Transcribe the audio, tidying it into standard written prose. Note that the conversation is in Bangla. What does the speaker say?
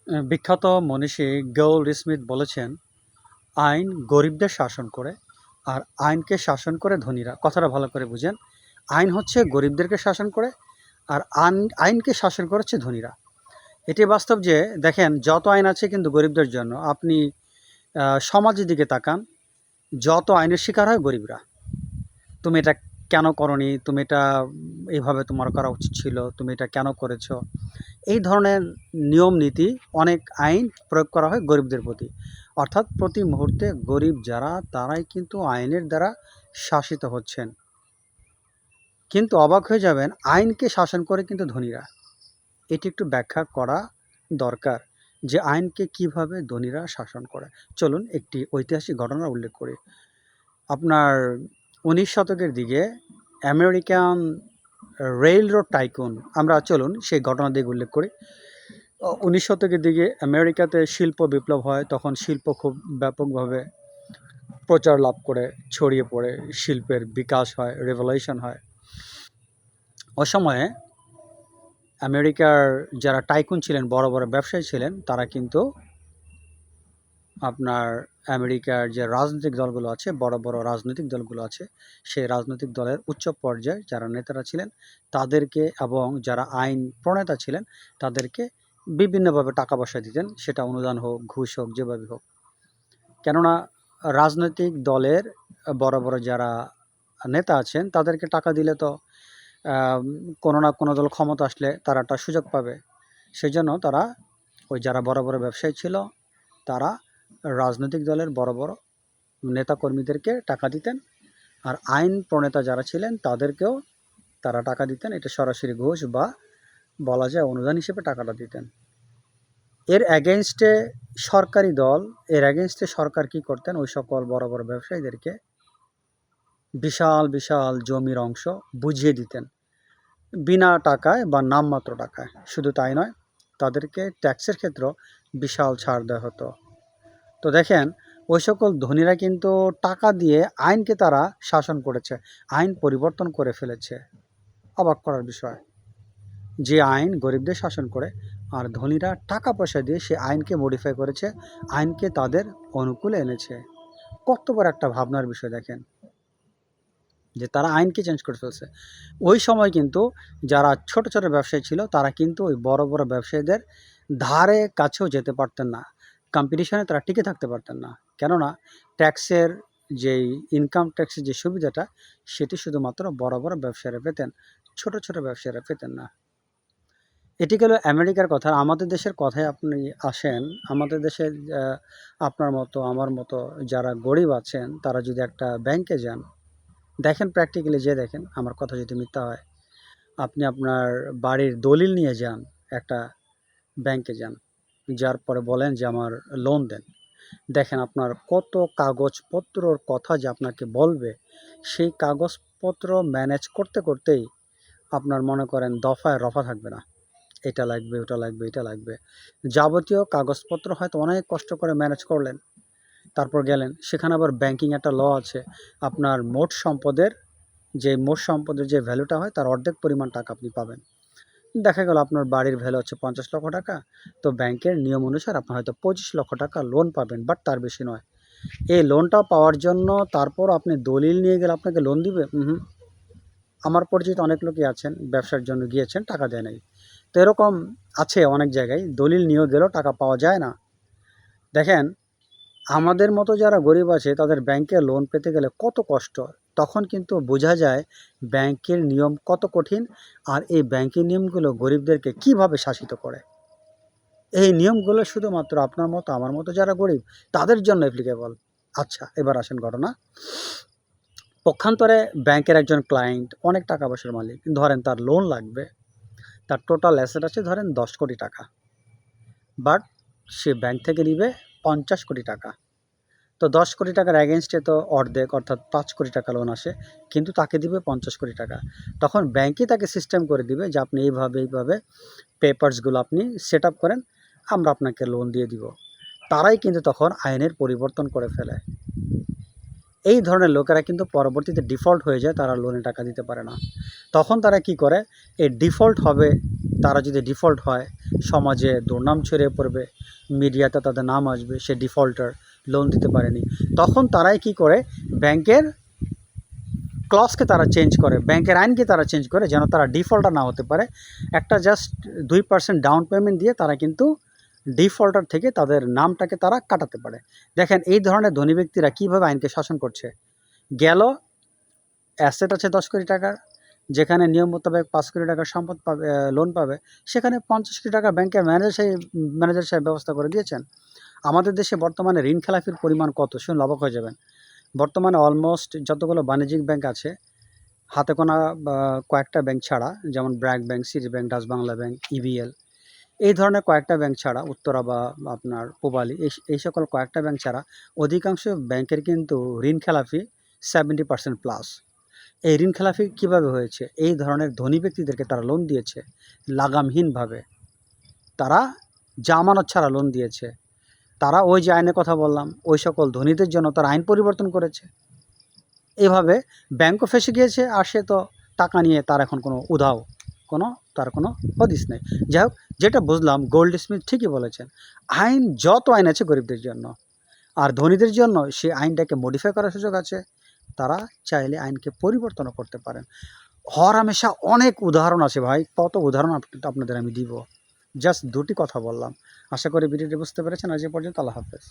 বিখ্যাত মনীষী গৌল স্মিথ বলেছেন, আইন গরিবদের শাসন করে আর আইনকে শাসন করে ধনীরা। কথাটা ভালো করে বুঝেন। আইন হচ্ছে গরিবদেরকে শাসন করে আর আইনকে শাসন করেছে ধনীরা। এটি বাস্তব যে দেখেন যত আইন আছে কিন্তু গরিবদের জন্য। আপনি সমাজের দিকে তাকান, যত আইনের শিকার হয় গরিবরা। তুমি এটা কেন করনি, তুমি এটা এইভাবে তোমার করা উচিত ছিল, তুমি এটা কেন করেছো, এই ধরনের নিয়ম নীতি, অনেক আইন প্রয়োগ করা হয় গরিবদের প্রতি। অর্থাৎ প্রতি মুহূর্তে গরিব যারা তারাই কিন্তু আইনের দ্বারা শাসিত হচ্ছেন। কিন্তু অবাক হয়ে যাবেন, আইনকে শাসন করে কিন্তু ধনীরা। এটি একটু ব্যাখ্যা করা দরকার যে আইনকে কিভাবে ধনীরা শাসন করে। চলুন একটি ঐতিহাসিক ঘটনার উল্লেখ করি। আপনার 19 শতকের দিকে আমেরিকান রেল রোড টাইকুন, আমরা চলুন সেই ঘটনা দিকে উল্লেখ করি। 19 শতকের দিকে আমেরিকাতে শিল্প বিপ্লব হয়। তখন শিল্প খুব ব্যাপকভাবে প্রচার লাভ করে, ছড়িয়ে পড়ে, শিল্পের বিকাশ হয়, রেভলিউশন হয়। ওই সময়ে আমেরিকার যারা টাইকুন ছিলেন, বড় বড় ব্যবসায়ী ছিলেন, তারা কিন্তু আপনার আমেরিকার যে রাজনৈতিক দলগুলো আছে, বড় বড় রাজনৈতিক দলগুলো আছে, সেই রাজনৈতিক দলের উচ্চ পর্যায়ে যারা নেতারা ছিলেন তাদেরকে, এবং যারা আইন প্রণেতা ছিলেন তাদেরকে বিভিন্নভাবে টাকা পয়সা দিতেন, সেটা অনুদান হোক, ঘুষ হোক, যেভাবে হোক। কেননা রাজনৈতিক দলের বড় বড় যারা নেতা আছেন তাদেরকে টাকা দিলে তো কোনো না কোনো দল ক্ষমতা আসলে তারা একটা সুযোগ পাবে। সেই জন্য তারা ওই যারা বড় বড় ব্যবসায়ী ছিল তারা রাজনৈতিক দলের বড় বড় নেতাকর্মীদেরকে টাকা দিতেন, আর আইন প্রণেতা যারা ছিলেন তাদেরকেও তারা টাকা দিতেন। এটা সরাসরি ঘুষ বা বলা যায় অনুদান হিসেবে টাকাটা দিতেন। এর অ্যাগেনস্টে সরকারি দল, এর অ্যাগেনস্টে সরকার কী করতেন, ওই সকল বড় বড় ব্যবসায়ীদেরকে বিশাল বিশাল জমির অংশ বুঝিয়ে দিতেন বিনা টাকায় বা নামমাত্র টাকায়। শুধু তাই নয়, তাদেরকে ট্যাক্সের ক্ষেত্রেও বিশাল ছাড় দেওয়া হতো। তো দেখেন, ওই সকল ধনীরা কিন্তু টাকা দিয়ে আইনকে তারা শাসন করেছে, আইন পরিবর্তন করে ফেলেছে। অবাক করার বিষয় যে আইন গরিবদের শাসন করে, আর ধনীরা টাকা পয়সা দিয়ে সে আইনকে মডিফাই করেছে, আইনকে তাদের অনুকূলে এনেছে। কত বড় একটা ভাবনার বিষয় দেখেন, যে তারা আইনকে চেঞ্জ করে ফেলছে। ওই সময় কিন্তু যারা ছোট ছোট ব্যবসায়ী ছিল তারা কিন্তু ওই বড় বড় ব্যবসায়ীদের ধারে কাছেও যেতে পারতেন না, কম্পিটিশনে তারা টিকে থাকতে পারতেন না। কেননা ট্যাক্সের যেই ইনকাম ট্যাক্সের যে সুবিধাটা, সেটি শুধুমাত্র বড় বড় ব্যবসায়ীরা পেতেন, ছোট ছোট ব্যবসায়ীরা পেতেন না। এটি গেল আমেরিকার কথা। আমাদের দেশের কথায় আপনি আসেন, আমাদের দেশে আপনার মতো আমার মতো যারা গরিব আছেন তারা যদি একটা ব্যাংকে যান, দেখেন প্র্যাকটিক্যালি যে দেখেন, আমার কথা যদি মিথ্যা হয়, আপনি আপনার বাড়ির দলিল নিয়ে যান, একটা ব্যাংকে যান, যার পরে বলেন যে আমার লোন দেন। দেখেন আপনার কত কাগজপত্রর কথা যে আপনাকে বলবে, সেই কাগজপত্র ম্যানেজ করতে করতেই আপনার মনে করেন দফায় রফা থাকবে না, এটা লাগবে, ওটা লাগবে, এটা লাগবে। যাবতীয় কাগজপত্র হয়তো অনেক কষ্ট করে ম্যানেজ করলেন, তারপর গেলেন সেখানে আবার ব্যাংকিং একটা ল আছে, আপনার মোট সম্পদের যে ভ্যালুটা হয় তার অর্ধেক পরিমাণ টাকা আপনি পাবেন। দেখা গেল আপনার বাড়ির ভ্যালু হচ্ছে 50 লক্ষ টাকা, তো ব্যাংকের নিয়ম অনুসারে আপনি হয়তো 25 লক্ষ টাকা লোন পাবেন, বাট তার বেশি নয়। এই লোনটা পাওয়ার জন্য তারপর আপনি দলিল নিয়ে গেলে আপনাকে লোন দিবে? আমার পরিচিত অনেক লোকই আছেন, ব্যবসার জন্য গিয়েছেন, টাকা দেয় নাই। তো এরকম আছে অনেক জায়গায়, দলিল নিয়ে গেলেও টাকা পাওয়া যায় না। দেখেন, আমাদের মতো যারা গরিব আছে তাদের ব্যাংকে লোন পেতে গেলে কত কষ্ট, তখন কিন্তু বোঝা যায় ব্যাংকের নিয়ম কত কঠিন, আর এই ব্যাংকের নিয়মগুলো গরিবদেরকে কিভাবে শাসিত করে। এই নিয়মগুলো শুধুমাত্র আপনার মতো আমার মতো যারা গরিব তাদের জন্য অ্যাপ্লিকেবল। আচ্ছা, এবার আসেন ঘটনা। পক্ষান্তরে ব্যাংকের একজন ক্লায়েন্ট অনেক টাকা পয়সার মালিক, ধরেন তার লোন লাগবে, তার টোটাল অ্যাসেট আছে ধরেন 10 কোটি টাকা, বাট সে ব্যাংক থেকে নিবে 50 কোটি টাকা। তো 10 কোটি টাকার অ্যাগেনস্টে তো অর্ধেক অর্থাৎ 5 কোটি টাকা লোন আসে, কিন্তু তাকে দিবে 50 কোটি টাকা। তখন ব্যাংকই তাকে সিস্টেম করে দিবে যে আপনি এইভাবে এইভাবে পেপারসগুলো আপনি সেট আপ করেন, আমরা আপনাকে লোন দিয়ে দিব। তারাই কিন্তু তখন আইনের পরিবর্তন করে ফেলে। এই ধরনের লোকেরা কিন্তু পরবর্তীতে ডিফল্ট হয়ে যায়, তারা লোনে টাকা দিতে পারে না। তখন তারা কি করে, এই ডিফল্ট হবে, তারা যদি ডিফল্ট হয় সমাজে দুর্নাম ছড়িয়ে পড়বে, মিডিয়াতে তাদের নাম আসবে, সে ডিফল্টার, লোন দিতে পারেনি। তখন তারাই কি করে, ব্যাংকের ক্লজকে তারা চেঞ্জ করে, ব্যাংকের আইনকে তারা চেঞ্জ করে, যেন তারা ডিফল্টার না হতে পারে। একটা জাস্ট 2% ডাউন পেমেন্ট দিয়ে তারা কিন্তু ডিফল্টার থেকে তাদের নামটাকে তারা কাটাতে পারে। দেখেন এই ধরনের ধনী ব্যক্তিরা কীভাবে আইনকে শাসন করছে। গেল, অ্যাসেট আছে 10 কোটি টাকার, যেখানে নিয়ম মোতাবেক 5 কোটি টাকার সম্পদ পাবে, লোন পাবে, সেখানে 50 কোটি টাকা ব্যাংকের ম্যানেজার সাহেব ব্যবস্থা করে দিয়েছেন। আমাদের দেশে বর্তমানে ঋণ খেলাপির পরিমাণ কত শুনে অবাক হয়ে যাবেন। বর্তমানে অলমোস্ট যতগুলো বাণিজ্যিক ব্যাংক আছে, হাতে গোনা কয়েকটা ব্যাংক ছাড়া, যেমন BRAC bank, city bank, Dutch Bangla bank, EBL, এই ধরনের কয়েকটা ব্যাংক ছাড়া, উত্তরা বা আপনার পূবালী, এই সকল কয়েকটা ব্যাংক ছাড়া অধিকাংশ ব্যাংকের কিন্তু ঋণ খেলাপি 70% প্লাস। এই ঋণ খেলাপি কীভাবে হয়েছে? এই ধরনের ধনী ব্যক্তিদেরকে তারা লোন দিয়েছে লাগামহীনভাবে, তারা জামানত ছাড়া লোন দিয়েছে। তারা ওই যে আইনের কথা বললাম, ওই সকল ধনীদের জন্য তারা আইন পরিবর্তন করেছে। এভাবে ব্যাংকও ফেঁসে গিয়েছে, আর সে তো টাকা নিয়ে তার এখন কোনো উধাও, তার কোনো হদিস নেই। যাই হোক, যেটা বুঝলাম, গোল্ড স্মিথ ঠিকই বলেছেন, যত আইন আছে গরিবদের জন্য, আর ধনীদের জন্য সেই আইনটাকে মডিফাই করার সুযোগ আছে। তারা চাইলে আইনকে পরিবর্তনও করতে পারেন। হরহামেশা অনেক উদাহরণ আছে ভাই, কত উদাহরণ আপনাদের আমি দিব, জাস্ট 2টি কথা বললাম। আশা করি ভিডিওটি বুঝতে পেরেছেন। আজ এ পর্যন্ত, আল্লাহ হাফেজ।